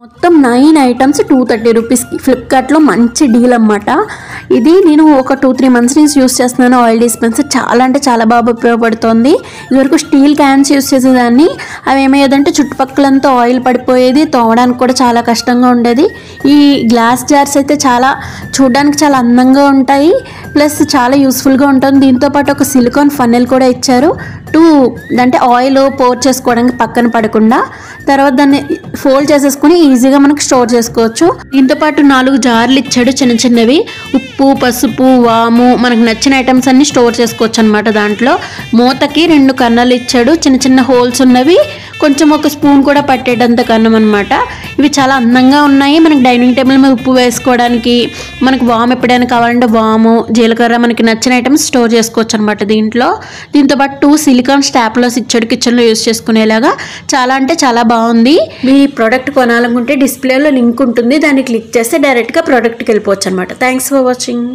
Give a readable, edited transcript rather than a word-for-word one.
మొత్తం 9 ఐటమ్స్ 230 రూపీస్కి. ఫ్లిప్కార్ట్లో మంచి డీల్ అన్నమాట ఇది. నేను ఒక 2-3 మంత్స్ నుంచి యూస్ చేస్తున్నాను ఆయిల్ డిస్పెన్సర్. చాలా అంటే చాలా బాగా ఉపయోగపడుతుంది. ఇదివరకు స్టీల్ క్యాన్స్ యూస్ చేసేదాన్ని. అవి ఏమయ్యేదంటే చుట్టుపక్కలంతా ఆయిల్ పడిపోయేది, తోమడానికి కూడా చాలా కష్టంగా ఉండేది. ఈ గ్లాస్ జార్స్ అయితే చాలా చూడడానికి చాలా అందంగా ఉంటాయి, ప్లస్ చాలా యూస్ఫుల్గా ఉంటుంది. దీంతోపాటు ఒక సిలికాన్ ఫన్నెల్ కూడా ఇచ్చారు, అంటే ఆయిల్ పోర్ చేసుకోవడానికి పక్కన పడకుండా. తర్వాత దాన్ని ఫోల్డ్ చేసేసుకుని ఈజీగా మనకు స్టోర్ చేసుకోవచ్చు. దీంతో పాటు 4 జార్లు ఇచ్చాడు చిన్న చిన్నవి. ఉప్పు, పసుపు, వాము, మనకు నచ్చిన ఐటమ్స్ అన్ని స్టోర్ చేసుకోవచ్చు అనమాట. దాంట్లో మూతకి 2 కన్నలు ఇచ్చాడు, చిన్న చిన్న హోల్స్ ఉన్నవి, కొంచెం ఒక స్పూన్ కూడా పట్టేటంత కన్నం అనమాట. ఇవి చాలా అందంగా ఉన్నాయి. మనకి డైనింగ్ టేబుల్ మీద ఉప్పు వేసుకోవడానికి, మనకు వాము ఎప్పుడైనా కావాలంటే వాము, జీలకర్ర, మనకి నచ్చిన ఐటమ్స్ స్టోర్ చేసుకోవచ్చు అనమాట దీంట్లో. దీంతోపాటు 2 సిలికాన్ స్టాప్లర్స్ ఇచ్చాడు కిచెన్లో యూస్ చేసుకునేలాగా. చాలా అంటే చాలా బాగుంది. మీ ప్రోడక్ట్ కొనాలనుకుంటే డిస్ప్లేలో లింక్ ఉంటుంది, దాన్ని క్లిక్ చేస్తే డైరెక్ట్గా ప్రోడక్ట్కి వెళ్ళిపోవచ్చు అనమాట. Thanks for watching.